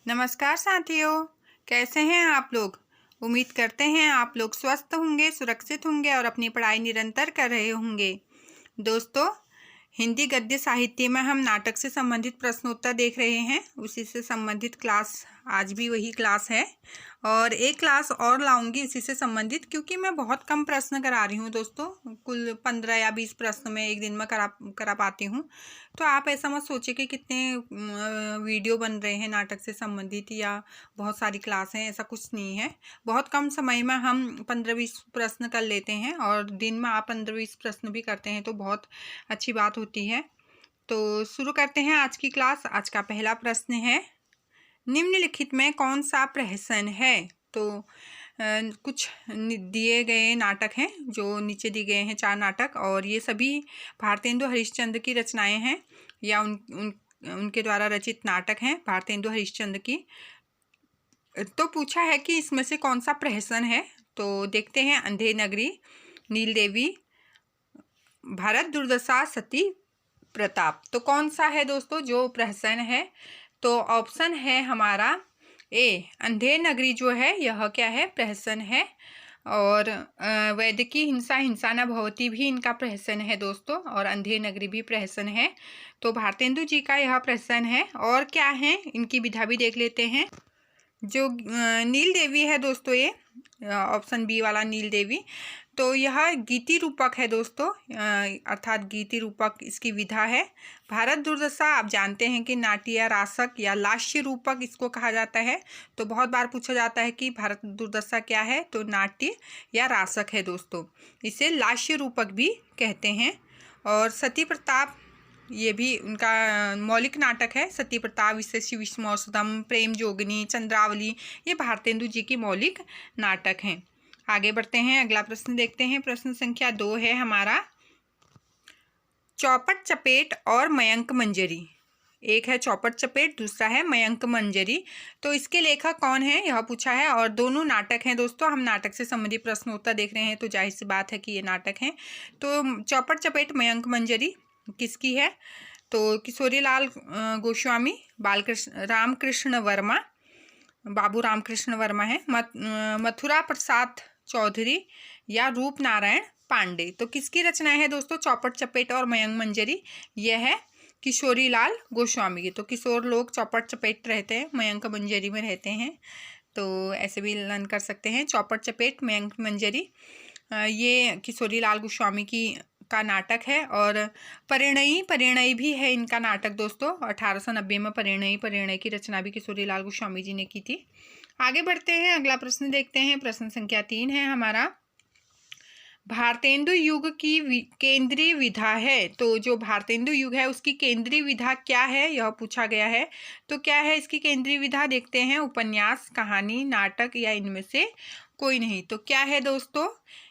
नमस्कार साथियों, कैसे हैं आप लोग। उम्मीद करते हैं आप लोग स्वस्थ होंगे, सुरक्षित होंगे और अपनी पढ़ाई निरंतर कर रहे होंगे। दोस्तों, हिंदी गद्य साहित्य में हम नाटक से संबंधित प्रश्नोत्तर देख रहे हैं। उसी से संबंधित क्लास आज भी वही क्लास है और एक क्लास और लाऊंगी इसी से संबंधित, क्योंकि मैं बहुत कम प्रश्न करा रही हूँ दोस्तों। कुल 15 या 20 प्रश्न मैं एक दिन में करा पाती हूँ। तो आप ऐसा मत सोचिए कि कितने वीडियो बन रहे हैं नाटक से संबंधित या बहुत सारी क्लास हैं, ऐसा कुछ नहीं है। बहुत कम समय में हम 15-20 प्रश्न कर लेते हैं और दिन में आप 15-20 प्रश्न भी करते हैं तो बहुत अच्छी बात होती है। तो शुरू करते हैं आज की क्लास। आज का पहला प्रश्न है, निम्नलिखित में कौन सा प्रहसन है। तो कुछ दिए गए नाटक हैं, जो नीचे दिए गए हैं 4 नाटक, और ये सभी भारतेंदु हरिश्चंद्र की रचनाएं हैं या उनके द्वारा रचित नाटक हैं भारतेंदु हरिश्चंद्र की। तो पूछा है कि इसमें से कौन सा प्रहसन है। तो देखते हैं, अंधे नगरी, नील देवी, भारत दुर्दशा, सती प्रताप। तो कौन सा है दोस्तों जो प्रहसन है। तो ऑप्शन है हमारा ए, अंधे नगरी जो है यह क्या है, प्रहसन है। और वैदिकी हिंसा हिंसा न भवती भी इनका प्रहसन है दोस्तों, और अंधे नगरी भी प्रहसन है। तो भारतेंदु जी का यह प्रहसन है। और क्या है, इनकी विधा भी देख लेते हैं। जो नील देवी है दोस्तों, ये ऑप्शन बी वाला नील देवी, तो यह गीति रूपक है दोस्तों, अर्थात गीति रूपक इसकी विधा है। भारत दुर्दशा आप जानते हैं कि नाट्य या रासक या लास्य रूपक इसको कहा जाता है। तो बहुत बार पूछा जाता है कि भारत दुर्दशा क्या है, तो नाट्य या रासक है दोस्तों, इसे लास्य रूपक भी कहते हैं। और सती प्रताप, ये भी उनका मौलिक नाटक है। सती प्रताप, विशेषी विस्मौसदम, प्रेम जोगिनी, चंद्रावली, ये भारतेंदु जी की मौलिक नाटक हैं। आगे बढ़ते हैं, अगला प्रश्न देखते हैं। प्रश्न संख्या 2 है हमारा, चौपट चपेट और मयंक मंजरी। एक है चौपट चपेट, दूसरा है मयंक मंजरी। तो इसके लेखक कौन है यह पूछा है, और दोनों नाटक हैं दोस्तों। हम नाटक से संबंधित प्रश्नोत्तर देख रहे हैं तो जाहिर सी बात है कि ये नाटक हैं। तो चौपट चपेट मयंक मंजरी किसकी है। तो किशोरीलाल गोस्वामी, बालकृष्ण रामकृष्ण वर्मा, बाबू रामकृष्ण वर्मा है, मथुरा प्रसाद चौधरी या रूप नारायण पांडे। तो किसकी रचना है दोस्तों चौपट चपेट और मयंक मंजरी, यह है किशोरीलाल गोस्वामी की। तो किशोर लोग चौपट चपेट रहते हैं, मयंक मंजरी में रहते हैं। तो ऐसे भी लर्न कर सकते हैं, चौपट चपेट मयंक मंजरी ये किशोरीलाल गोस्वामी की का नाटक है। और परिणयी भी है इनका नाटक दोस्तों। 1890 में परिणयी की रचना भी किशोरीलाल गोस्वामी जी ने की थी। आगे बढ़ते हैं, अगला प्रश्न देखते हैं। प्रश्न संख्या 3 है हमारा, भारतेंदु युग की केंद्रीय विधा है। तो जो भारतेंदु युग है उसकी केंद्रीय विधा क्या है यह पूछा गया है। तो क्या है इसकी केंद्रीय विधा, देखते हैं, उपन्यास, कहानी, नाटक या इनमें से कोई नहीं। तो क्या है दोस्तों,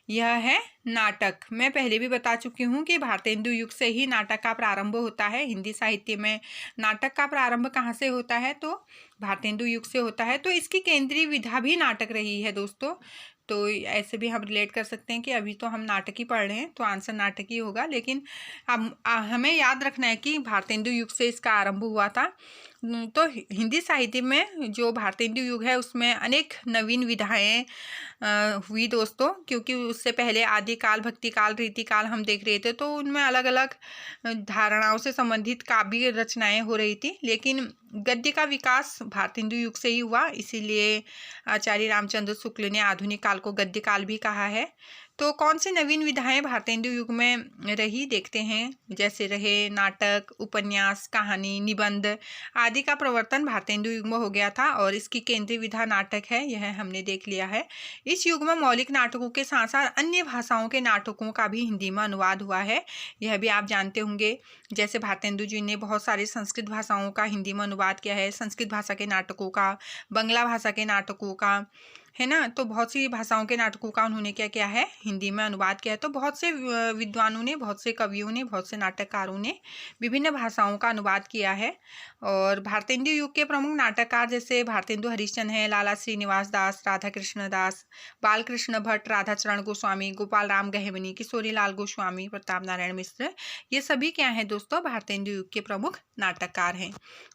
यह है नाटक। मैं पहले भी बता चुकी हूँ कि भारतेंदु युग से ही नाटक का प्रारंभ होता है। हिंदी साहित्य में नाटक का प्रारंभ कहाँ से होता है, तो भारतेंदु युग से होता है। तो इसकी केंद्रीय विधा भी नाटक रही है दोस्तों। तो ऐसे भी हम रिलेट कर सकते हैं कि अभी तो हम नाटक ही पढ़ रहे हैं तो आंसर नाटक ही होगा, लेकिन अब हमें याद रखना है कि भारतेंदु युग से इसका आरंभ हुआ था। तो हिंदी साहित्य में जो भारतेंदु युग है उसमें अनेक नवीन विधाएं हुई दोस्तों, क्योंकि उससे पहले आदिकाल, भक्तिकाल, रीतिकाल हम देख रहे थे तो उनमें अलग अलग धारणाओं से संबंधित काव्य रचनाएं हो रही थी। लेकिन गद्य का विकास भारतेंदु युग से ही हुआ, इसीलिए आचार्य रामचंद्र शुक्ल ने आधुनिक काल को गद्य काल भी कहा है। तो कौन सी नवीन विधाएं भारतेंदु युग में रही, देखते हैं। जैसे रहे नाटक, उपन्यास, कहानी, निबंध आदि का प्रवर्तन भारतेंदु युग में हो गया था, और इसकी केंद्रीय विधा नाटक है, यह हमने देख लिया है। इस युग में मौलिक नाटकों के साथ साथ अन्य भाषाओं के नाटकों का भी हिंदी में अनुवाद हुआ है, यह भी आप जानते होंगे। जैसे भारतेंदु जी ने बहुत सारे संस्कृत भाषाओं का हिंदी में अनुवाद किया है, संस्कृत भाषा के नाटकों का, बंगला भाषा के नाटकों का, है ना। तो बहुत सी भाषाओं के नाटकों का उन्होंने क्या किया है, हिंदी में अनुवाद किया है। तो बहुत से विद्वानों ने, बहुत से कवियों ने, बहुत से नाटककारों ने विभिन्न भाषाओं का अनुवाद किया है। और भारतेंदु युग के प्रमुख नाटककार जैसे भारतेंदु हरिश्चंद्र हैं, लाला श्रीनिवास दास, राधा कृष्ण दास, बालकृष्ण भट्ट, राधाचरण गोस्वामी, गोपाल राम गहमनी, किशोरी लाल गोस्वामी, प्रताप नारायण मिश्र, ये सभी क्या हैं दोस्तों, भारतेंदु युग के प्रमुख नाटककार हैं।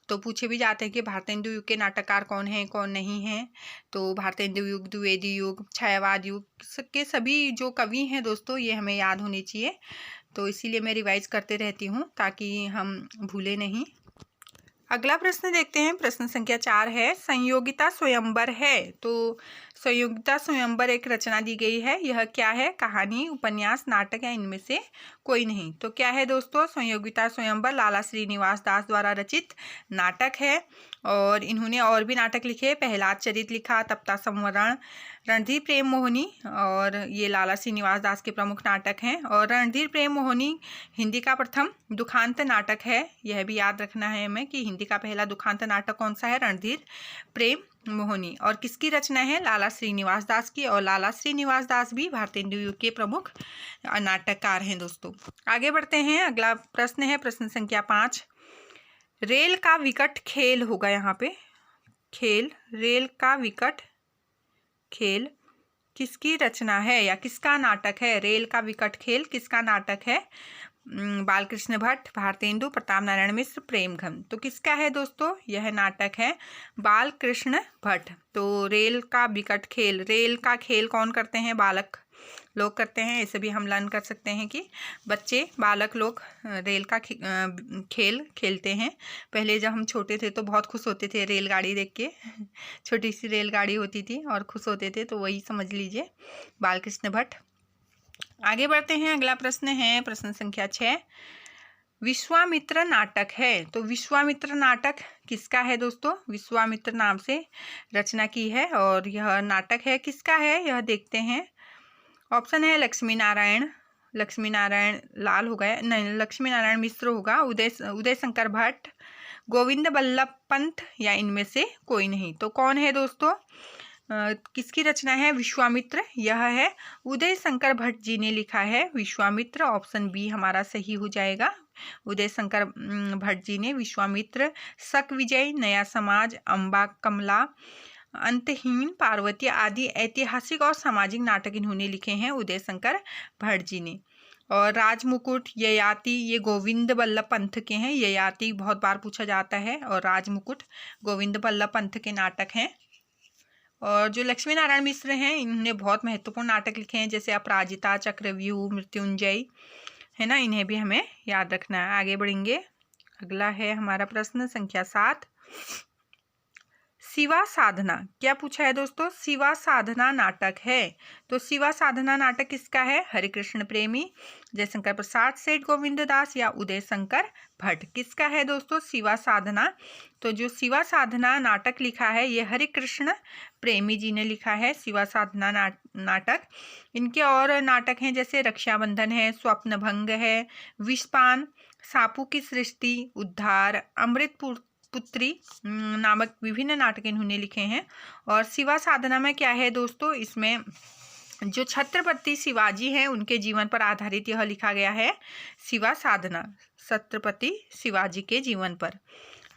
तो पूछे भी जाते हैं कि भारतेंदु युग के नाटककार कौन हैं कौन नहीं हैं। तो भारतेंदु युग, द्विवेदी युग, छायावाद युग के सभी जो कवि हैं दोस्तों, ये हमें याद होने चाहिए। तो इसीलिए मैं रिवाइज करते रहती हूँ ताकि हम भूले नहीं। अगला प्रश्न देखते हैं, प्रश्न संख्या 4 है, संयोगिता स्वयंवर है। तो संयोगिता स्वयंवर एक रचना दी गई है, यह क्या है, कहानी, उपन्यास, नाटक या इनमें से कोई नहीं। तो क्या है दोस्तों, संयोगिता स्वयंवर लाला श्रीनिवास दास द्वारा रचित नाटक है। और इन्होंने और भी नाटक लिखे, प्रहलाद चरित लिखा, तप्ता संवरण, रणधीर प्रेम मोहिनी, और ये लाला श्रीनिवास दास के प्रमुख नाटक हैं। और रणधीर प्रेम मोहिनी हिंदी का प्रथम दुखांत नाटक है, यह भी याद रखना है हमें कि हिंदी का पहला दुखांत नाटक कौन सा है, रणधीर प्रेम मोहिनी। और किसकी रचना है, लाला श्रीनिवास दास की। और लाला श्रीनिवास दास भी भारतेंदु युग के प्रमुख नाटककार हैं दोस्तों। आगे बढ़ते हैं, अगला प्रश्न है प्रश्न संख्या 5, रेल का विकट खेल होगा यहाँ पे, खेल, रेल का विकट खेल किसकी रचना है या किसका नाटक है, रेल का विकट खेल किसका नाटक है, बालकृष्ण भट्ट, भारतेंदु, प्रताप नारायण मिश्र, प्रेमघन। तो किसका है दोस्तों, यह नाटक है बालकृष्ण भट्ट। तो रेल का विकट खेल, रेल का खेल कौन करते हैं, बालक लोग करते हैं। ऐसे भी हम लर्न कर सकते हैं कि बच्चे, बालक लोग रेल का खेल खेलते हैं। पहले जब हम छोटे थे तो बहुत खुश होते थे रेलगाड़ी देख के, छोटी सी रेलगाड़ी होती थी और खुश होते थे, तो वही समझ लीजिए बालकृष्ण भट्ट। आगे बढ़ते हैं, अगला प्रश्न है प्रश्न संख्या 6, विश्वामित्र नाटक है। तो विश्वामित्र नाटक किसका है दोस्तों, विश्वामित्र नाम से रचना की है और यह नाटक है किसका है, यह देखते हैं। ऑप्शन है लक्ष्मी नारायण, लक्ष्मी नारायण लाल हो गया, नहीं लक्ष्मी नारायण मिश्र होगा, उदय शंकर भट्ट, गोविंद बल्लभ पंत या इनमें से कोई नहीं। तो कौन है दोस्तों, किसकी रचना है, विश्वामित्र, यह है उदय शंकर भट्ट जी ने लिखा है विश्वामित्र। ऑप्शन बी हमारा सही हो जाएगा, उदय शंकर भट्ट जी ने विश्वामित्र, शक विजय, नया समाज, अम्बा कमला, अंतहीन, पार्वती आदि ऐतिहासिक और सामाजिक नाटक इन्होंने लिखे हैं उदय शंकर भट्ट जी ने। और राजमुकुट, ययाति, ये गोविंद बल्लभ पंत के हैं, ययाति बहुत बार पूछा जाता है, और राजमुकुट गोविंद बल्लभ पंत के नाटक हैं। और जो लक्ष्मी नारायण मिश्र हैं, इन्होंने बहुत महत्वपूर्ण नाटक लिखे हैं, जैसे अपराजिता, चक्रव्यूह, मृत्युंजय, है ना, इन्हें भी हमें याद रखना है। आगे बढ़ेंगे, अगला है हमारा प्रश्न संख्या 7, शिवा साधना, क्या पूछा है दोस्तों, शिवा साधना नाटक है। तो शिवा साधना नाटक किसका है, हरिकृष्ण प्रेमी, जयशंकर प्रसाद, सेठ गोविंद दास या उदय शंकर भट्ट, किसका है दोस्तों शिवा साधना। तो जो शिवा साधना नाटक लिखा है ये हरिकृष्ण प्रेमी जी ने लिखा है, शिवा साधना नाटक। इनके और नाटक हैं जैसे रक्षाबंधन है, स्वप्न भंग है, विषपान, सापू की सृष्टि, उद्धार, अमृत पुत्री नामक विभिन्न नाटक इन्होंने लिखे हैं। और शिवा साधना में क्या है दोस्तों, इसमें जो छत्रपति शिवाजी हैं उनके जीवन पर आधारित यह लिखा गया है शिवा साधना, छत्रपति शिवाजी के जीवन पर।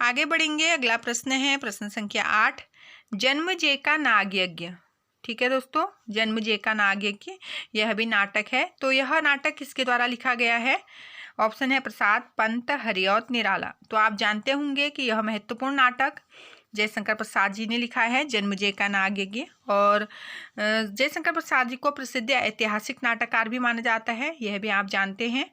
आगे बढ़ेंगे, अगला प्रश्न है प्रश्न संख्या 8, जन्मजय का नाग यज्ञ। ठीक है दोस्तों, जन्मजय का नाग यज्ञ यह भी नाटक है। तो यह नाटक किसके द्वारा लिखा गया है, ऑप्शन है प्रसाद, पंत, हरिऔत, निराला। तो आप जानते होंगे कि यह महत्वपूर्ण नाटक जयशंकर प्रसाद जी ने लिखा है, जन्मजय का नाग यज्ञ। और जयशंकर प्रसाद जी को प्रसिद्ध ऐतिहासिक नाटककार भी माना जाता है, यह भी आप जानते हैं।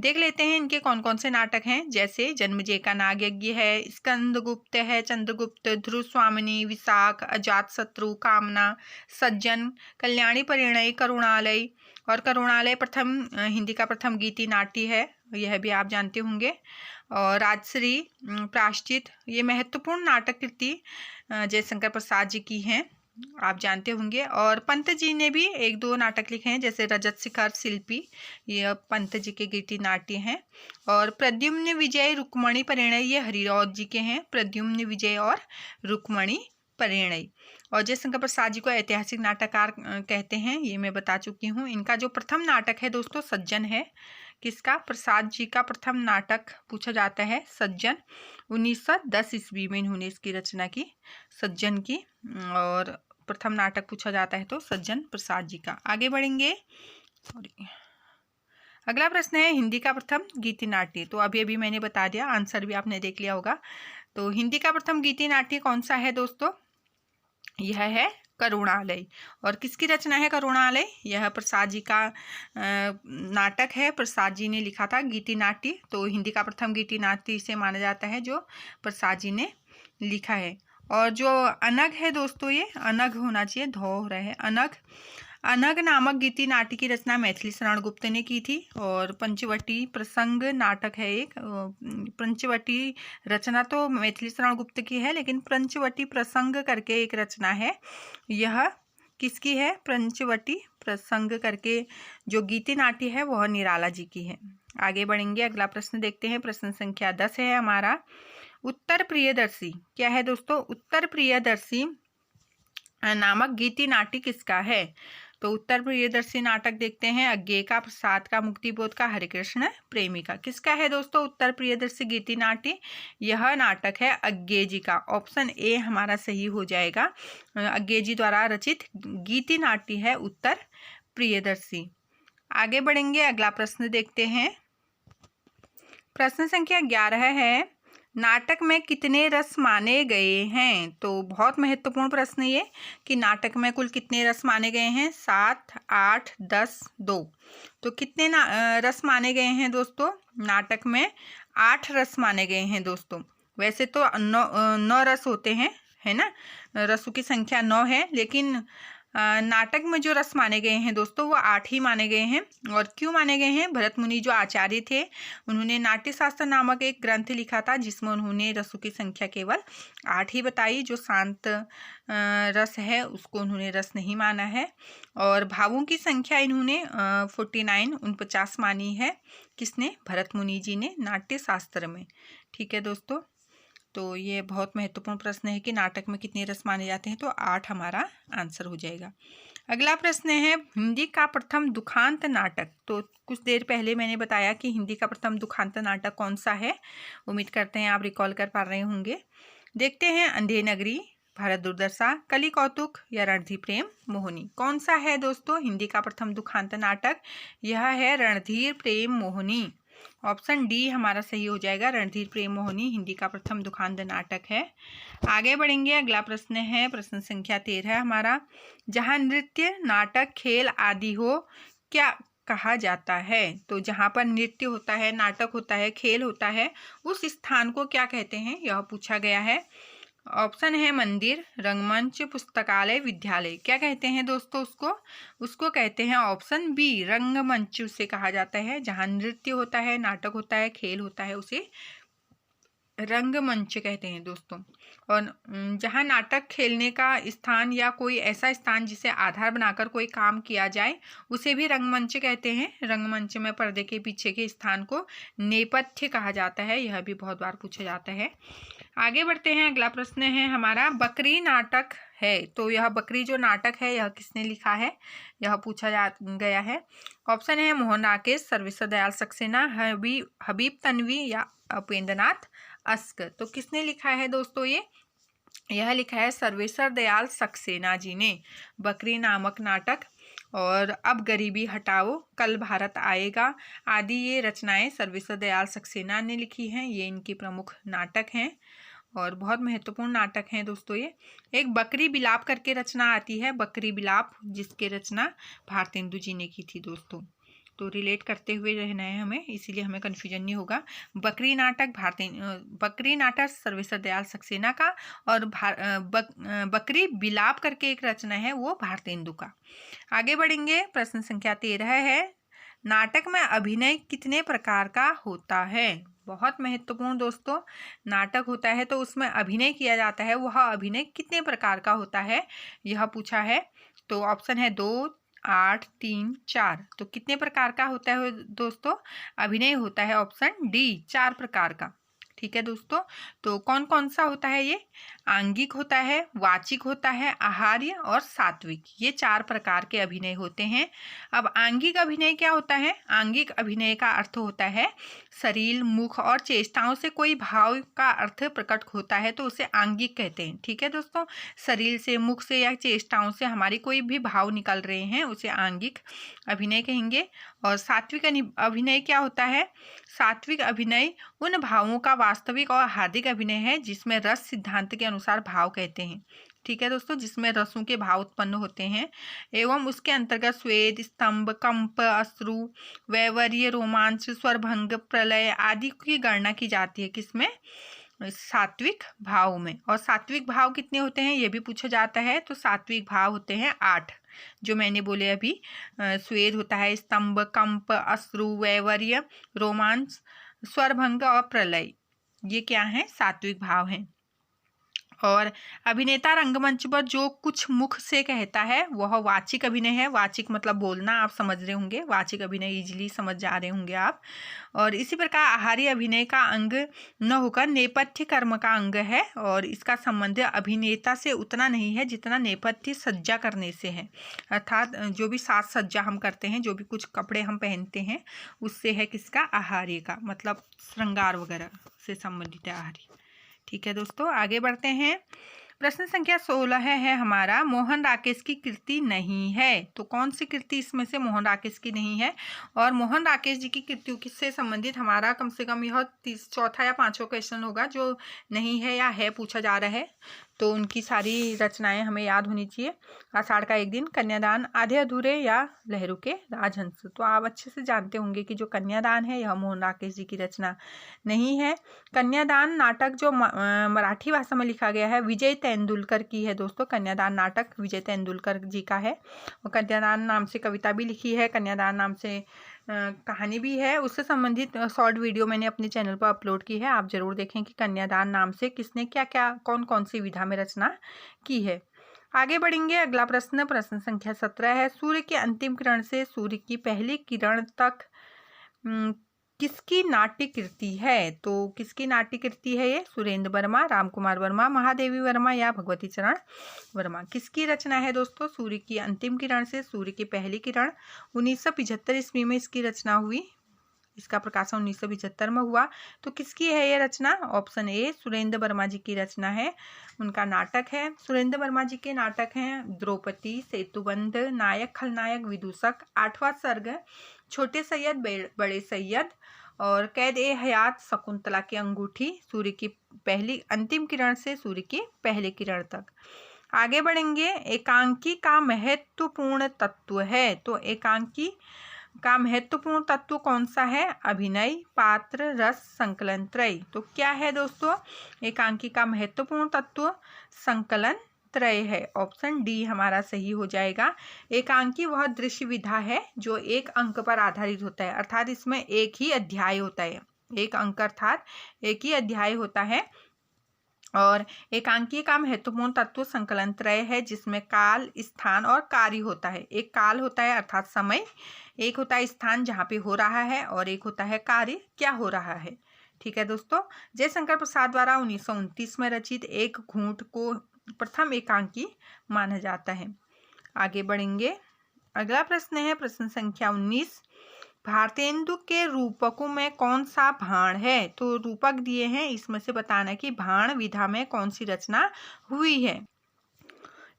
देख लेते हैं इनके कौन कौन से नाटक हैं, जैसे जन्मजय का नाग यज्ञ है, स्कंदगुप्त है, चंद्रगुप्त, ध्रुव स्वामिनी, विशाख, अजातशत्रु, कामना, सज्जन, कल्याणी परिणय, करुणालय। और करुणालय प्रथम हिंदी का प्रथम गीति नाट्य है, यह भी आप जानते होंगे। और राजश्री, प्रायश्चित, ये महत्वपूर्ण नाटक कृति जयशंकर प्रसाद जी की हैं, आप जानते होंगे। और पंत जी ने भी एक दो नाटक लिखे हैं, जैसे रजत शिखर, शिल्पी, ये पंत जी के गीति नाट्य हैं। और प्रद्युम्न विजय, रुक्मणी परिणय, ये हरिऔत जी के हैं, प्रद्युम्न विजय और रुक्मणी परिणय। और जयशंकर प्रसाद जी को ऐतिहासिक नाटककार कहते हैं, ये मैं बता चुकी हूँ। इनका जो प्रथम नाटक है दोस्तों सज्जन है, किसका? प्रसाद जी का प्रथम नाटक पूछा जाता है सज्जन। 1910 ईस्वी में इन्होंने इसकी रचना की, सज्जन की। और प्रथम नाटक पूछा जाता है तो सज्जन प्रसाद जी का। आगे बढ़ेंगे। अगला प्रश्न है हिंदी का प्रथम गीति नाट्य। तो अभी अभी मैंने बता दिया, आंसर भी आपने देख लिया होगा। तो हिंदी का प्रथम गीति नाट्य कौन सा है दोस्तों? यह है करुणालय। और किसकी रचना है करुणालय? यह प्रसाद जी का नाटक है, प्रसाद जी ने लिखा था गीति नाट्य। तो हिंदी का प्रथम गीति नाट्य इसे माना जाता है जो प्रसाद जी ने लिखा है। और जो अनग है दोस्तों, ये अनग होना चाहिए, धौ हो रहा है, अनग। अनग नामक गीति नाट्य की रचना मैथिली शरण गुप्त ने की थी। और पंचवटी प्रसंग नाटक है एक, पंचवटी रचना तो मैथिली शरण गुप्त की है, लेकिन पंचवटी प्रसंग करके एक रचना है, यह किसकी है? पंचवटी प्रसंग करके जो गीति नाट्य है वह निराला जी की है। आगे बढ़ेंगे, अगला प्रश्न देखते हैं। प्रश्न संख्या 10 है हमारा। उत्तर प्रियदर्शी क्या है दोस्तों? उत्तर प्रियदर्शी नामक गीति नाट्य किसका है? तो उत्तर प्रियदर्शी नाटक देखते हैं अज्ञे का, प्रसाद का, मुक्तिबोध का, हरिकृष्ण प्रेमी का। किसका है दोस्तों उत्तर प्रियदर्शी गीति नाट्य? यह नाटक है अज्ञे जी का। ऑप्शन ए हमारा सही हो जाएगा। अज्ञे जी द्वारा रचित गीति नाट्य है उत्तर प्रियदर्शी। आगे बढ़ेंगे, अगला प्रश्न देखते हैं। प्रश्न संख्या 11 है, नाटक में कितने रस माने गए हैं? तो बहुत महत्वपूर्ण प्रश्न ये कि नाटक में कुल कितने रस माने गए हैं? 7, 8, 10, 2। तो कितने रस माने गए हैं दोस्तों? नाटक में 8 रस माने गए हैं दोस्तों। वैसे तो 9 रस होते हैं, है ना, रसों की संख्या 9 है, लेकिन नाटक में जो रस माने गए हैं दोस्तों वो 8 ही माने गए हैं। और क्यों माने गए हैं? भरत मुनि जो आचार्य थे उन्होंने नाट्य शास्त्र नामक एक ग्रंथ लिखा था जिसमें उन्होंने रसों की संख्या केवल 8 ही बताई। जो शांत रस है उसको उन्होंने रस नहीं माना है। और भावों की संख्या इन्होंने 49 मानी है। किसने? भरत मुनि जी ने नाट्य शास्त्र में। ठीक है दोस्तों, तो ये बहुत महत्वपूर्ण प्रश्न है कि नाटक में कितने रस माने जाते हैं, तो 8 हमारा आंसर हो जाएगा। अगला प्रश्न है हिंदी का प्रथम दुखांत नाटक। तो कुछ देर पहले मैंने बताया कि हिंदी का प्रथम दुखांत नाटक कौन सा है। उम्मीद करते हैं आप रिकॉल कर पा रहे होंगे। देखते हैं, अंधे नगरी, भारत दुर्दशा, कली कौतुक या रणधीर प्रेम मोहिनी। कौन सा है दोस्तों हिंदी का प्रथम दुखांत नाटक? यह है रणधीर प्रेम मोहिनी। ऑप्शन डी हमारा सही हो जाएगा। रणधीर प्रेम मोहिनी हिंदी का प्रथम दुखांत नाटक है। आगे बढ़ेंगे, अगला प्रश्न है प्रश्न संख्या 13 हमारा। जहाँ नृत्य, नाटक, खेल आदि हो क्या कहा जाता है? तो जहाँ पर नृत्य होता है, नाटक होता है, खेल होता है, उस स्थान को क्या कहते हैं, यह पूछा गया है। ऑप्शन है मंदिर, रंगमंच, पुस्तकालय, विद्यालय। क्या कहते हैं दोस्तों उसको कहते हैं ऑप्शन बी, रंगमंच उसे कहा जाता है। जहाँ नृत्य होता है, नाटक होता है, खेल होता है, उसे रंगमंच कहते हैं दोस्तों। और जहाँ नाटक खेलने का स्थान या कोई ऐसा स्थान जिसे आधार बनाकर कोई काम किया जाए उसे भी रंगमंच कहते हैं। रंगमंच में पर्दे के पीछे के स्थान को नेपथ्य कहा जाता है। यह भी बहुत बार पूछा जाता है। आगे बढ़ते हैं, अगला प्रश्न है हमारा। बकरी नाटक है, तो यह बकरी जो नाटक है यह किसने लिखा है, यह पूछा गया है। ऑप्शन है मोहन राकेश, सर्वेश्वर दयाल सक्सेना, हबीब तन्वी या उपेंद्रनाथ अस्क। तो किसने लिखा है दोस्तों यह लिखा है सर्वेश्वर दयाल सक्सेना जी ने, बकरी नामक नाटक। और अब गरीबी हटाओ, कल भारत आएगा आदि ये रचनाएं सर्वेश्वर दयाल सक्सेना ने लिखी हैं। ये इनकी प्रमुख नाटक हैं और बहुत महत्वपूर्ण नाटक हैं दोस्तों। ये एक बकरी बिलाप करके रचना आती है, बकरी बिलाप, जिसकी रचना भारतेंदु जी ने की थी दोस्तों। तो रिलेट करते हुए रहना है हमें, इसीलिए हमें कन्फ्यूजन नहीं होगा। बकरी नाटक सर्वेश्वर दयाल सक्सेना का और बकरी बिलाप करके एक रचना है वो भारतेंदु का। आगे बढ़ेंगे, प्रश्न संख्या 13 है। नाटक में अभिनय कितने प्रकार का होता है? बहुत महत्वपूर्ण दोस्तों। नाटक होता है तो उसमें अभिनय किया जाता है, वह अभिनय कितने प्रकार का होता है यह पूछा है। तो ऑप्शन है 2, 8, 3, 4। तो कितने प्रकार का होता है दोस्तों? अभिनय होता है ऑप्शन डी, 4 प्रकार का। ठीक है दोस्तों, तो कौन कौन सा होता है ये? आंगिक होता है, वाचिक होता है, आहार्य और सात्विक, ये 4 प्रकार के अभिनय होते हैं। अब आंगिक अभिनय क्या होता है? आंगिक अभिनय का अर्थ होता है शरीर, मुख और चेष्टाओं से कोई भाव का अर्थ प्रकट होता है तो उसे आंगिक कहते हैं। ठीक है दोस्तों, शरीर से, मुख से या चेष्टाओं से हमारी कोई भी भाव निकल रहे हैं उसे आंगिक अभिनय कहेंगे। और सात्विक अभिनय क्या होता है? सात्विक अभिनय उन भावों का वास्तविक और हार्दिक अभिनय है जिसमें रस सिद्धांत के अनुसार भाव कहते हैं। ठीक है दोस्तों, जिसमें रसों के भाव उत्पन्न होते हैं एवं उसके अंतर्गत स्वेद, स्तंभ, कंप, अश्रु, वैवर्य, रोमांच, स्वरभंग, प्रलय आदि की गणना की जाती है। किसमें? सात्विक भाव में। और सात्विक भाव कितने होते हैं ये भी पूछा जाता है, तो सात्विक भाव होते हैं 8, जो मैंने बोले अभी। स्वेद होता है, स्तंभ, कंप, अश्रु, वैवर्य, रोमांच, स्वरभंग और प्रलय, ये क्या है? सात्विक भाव हैं। और अभिनेता रंगमंच पर जो कुछ मुख से कहता है वह वाचिक अभिनय है। वाचिक मतलब बोलना, आप समझ रहे होंगे, वाचिक अभिनय इजीली समझ जा रहे होंगे आप। और इसी प्रकार आहार्य अभिनय का अंग न होकर नेपथ्य कर्म का अंग है और इसका संबंध अभिनेता से उतना नहीं है जितना नेपथ्य सज्जा करने से है। अर्थात जो भी साज सज्जा हम करते हैं, जो भी कुछ कपड़े हम पहनते हैं, उससे है किसका? आहार्य का, मतलब श्रृंगार वगैरह से संबंधित है आहार्य। ठीक है दोस्तों, आगे बढ़ते हैं। प्रश्न संख्या 16 है हमारा, मोहन राकेश की कृति नहीं है। तो कौन सी कृति इसमें से मोहन राकेश की नहीं है? और मोहन राकेश जी की कृतियों किससे संबंधित हमारा कम से कम यह चौथा या 5वां क्वेश्चन होगा जो नहीं है या है पूछा जा रहा है। तो उनकी सारी रचनाएं हमें याद होनी चाहिए। आषाढ़ का एक दिन, कन्यादान, आधे अधूरे या लहरू के राजहंस। तो आप अच्छे से जानते होंगे कि जो कन्यादान है यह मोहन राकेश जी की रचना नहीं है। कन्यादान नाटक जो मराठी भाषा में लिखा गया है विजय तेंदुलकर की है दोस्तों। कन्यादान नाटक विजय तेंदुलकर जी का है। और कन्यादान नाम से कविता भी लिखी है, कन्यादान नाम से कहानी भी है। उससे संबंधित शॉर्ट वीडियो मैंने अपने चैनल पर अपलोड की है, आप जरूर देखें कि कन्यादान नाम से किसने क्या क्या कौन कौन सी विधा में रचना की है। आगे बढ़ेंगे। अगला प्रश्न, प्रश्न संख्या 17 है, सूर्य के अंतिम किरण से सूर्य की पहली किरण तक किसकी नाट्य कृति है? तो किसकी नाट्य कृति है ये? सुरेंद्र वर्मा, रामकुमार वर्मा, महादेवी वर्मा या भगवती चरण वर्मा। किसकी रचना है दोस्तों? सूर्य की अंतिम किरण से सूर्य की पहली किरण। 1975 ईस्वी में इसकी रचना हुई, इसका प्रकाशन 1975 में हुआ। तो किसकी है ये रचना? ऑप्शन ए सुरेंद्र वर्मा जी की रचना है। उनका नाटक है, सुरेंद्र वर्मा जी के नाटक हैं द्रौपदी, सेतुबंध, नायक खलनायक विदूषक, 8वां सर्ग, छोटे सैयद बड़े सैयद और कैद ए हयात, शकुंतला की अंगूठी, सूर्य की पहली अंतिम किरण से सूर्य की पहली किरण तक। आगे बढ़ेंगे। एकांकी का महत्वपूर्ण तत्व है। तो एकांकी का महत्वपूर्ण तत्व कौन सा है? अभिनय, पात्र, रस, संकलन, त्रय। तो क्या है दोस्तों एकांकी का महत्वपूर्ण तत्व? संकलन त्रय है। ऑप्शन डी हमारा सही हो जाएगा। एकांकी वह दृश्य विधा है जो एक अंक पर आधारित होता है, अर्थात इसमें एक ही अध्याय होता है, एक अंक अर्थात एक ही अध्याय होता है। और एकांकी का महत्वपूर्ण तत्व संकलन त्रय है जिसमें काल, स्थान और कार्य होता है। एक काल होता है अर्थात समय, एक होता है स्थान जहाँ पे हो रहा है और एक होता है कार्य क्या हो रहा है। ठीक है दोस्तों, जयशंकर प्रसाद द्वारा 1929 में रचित एक घूंट को प्रथम एकांकी माना जाता है। आगे बढ़ेंगे। अगला प्रश्न है प्रश्न संख्या 19, भारतेंदु के रूपकों में कौन सा भाण है? तो रूपक दिए हैं, इसमें से बताना कि भाण विधा में कौन सी रचना हुई है।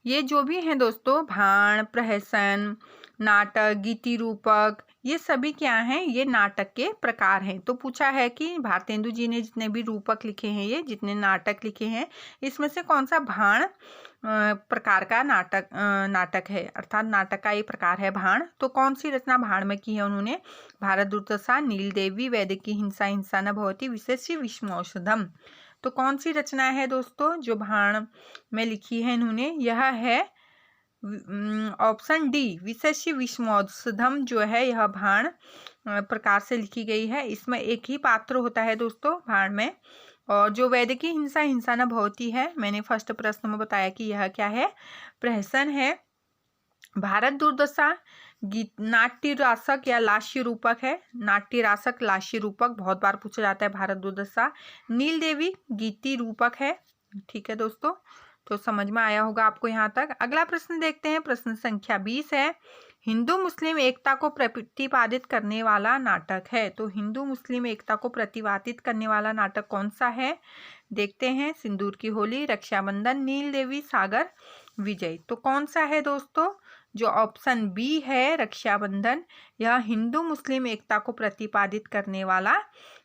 ये जो भी हैं दोस्तों, भाण, प्रहसन, नाटक, गीति रूपक, ये सभी क्या हैं? ये नाटक के प्रकार हैं। तो पूछा है कि भारतेंदु जी ने जितने भी रूपक लिखे हैं, ये जितने नाटक लिखे हैं, इसमें से कौन सा भाण प्रकार का नाटक है, अर्थात नाटक का एक प्रकार है भाण। तो कौन सी रचना भाण में की है उन्होंने? भारत दुर्दशा, नीलदेवी, वैदेकी हिंसा, हिंसा न भवति, विशेष्य विषमौषधम। तो कौन सी रचना है दोस्तों जो भाण में लिखी है इन्होंने? यह है ऑप्शन डी विशेष्य विषमौषधम, जो है यह भाण प्रकार से लिखी गई है। इसमें एक ही पात्र होता है दोस्तों भाण में। और जो वैदेकी हिंसा, हिंसा न भवति है, मैंने फर्स्ट प्रश्न में बताया कि यह क्या है? प्रहसन है। भारत दुर्दशा गीत नाट्य रासक या लास्य रूपक है। नाट्य रासक लास्य रूपक बहुत बार पूछा जाता है भारत दुर्दशा। नील देवी गीति रूपक है। ठीक है दोस्तों, तो समझ में आया होगा आपको यहाँ तक। अगला प्रश्न देखते हैं, प्रश्न संख्या 20 है, हिंदू मुस्लिम एकता को प्रतिपादित करने वाला नाटक है। तो हिंदू मुस्लिम एकता को प्रतिपादित करने वाला नाटक कौन सा है, देखते हैं। सिंदूर की होली, रक्षाबंधन, नील देवी, सागर विजय। तो कौन सा है दोस्तों, जो ऑप्शन बी है रक्षाबंधन, यह हिंदू मुस्लिम एकता को प्रतिपादित करने वाला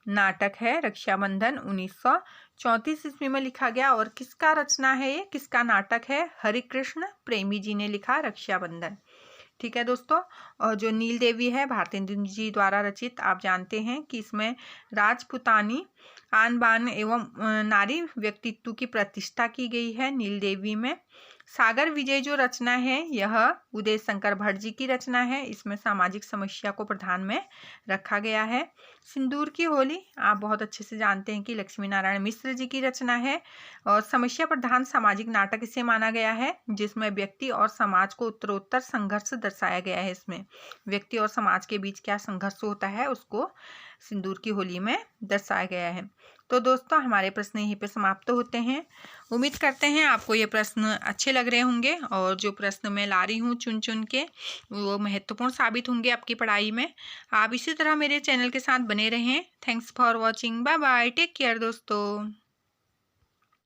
नाटक है। रक्षाबंधन 1934 ईस्वी में लिखा गया। और किसका रचना है ये, किसका नाटक है, हरिकृष्ण प्रेमी जी ने लिखा रक्षाबंधन। ठीक है दोस्तों, और जो नील देवी है भारतेंदु जी द्वारा रचित। आप जानते हैं कि इसमें राजपुतानी आन बान एवं नारी व्यक्तित्व की प्रतिष्ठा की गई है नील देवी में। सागर विजय जो रचना है यह उदय शंकर भट्ट जी की रचना है। इसमें सामाजिक समस्या को प्रधान में रखा गया है। सिंदूर की होली आप बहुत अच्छे से जानते हैं कि लक्ष्मी नारायण मिश्र जी की रचना है और समस्या प्रधान सामाजिक नाटक इसे माना गया है, जिसमें व्यक्ति और समाज को उत्तरोत्तर संघर्ष दर्शाया गया है। इसमें व्यक्ति और समाज के बीच क्या संघर्ष होता है उसको सिंदूर की होली में दर्शाया गया है। तो दोस्तों हमारे प्रश्न यहीं पे समाप्त होते हैं। उम्मीद करते हैं आपको ये प्रश्न अच्छे लग रहे होंगे और जो प्रश्न मैं ला रही हूँ चुन चुन के वो महत्वपूर्ण साबित होंगे आपकी पढ़ाई में। आप इसी तरह मेरे चैनल के साथ बने रहें। Thanks for watching, bye bye, take care दोस्तों।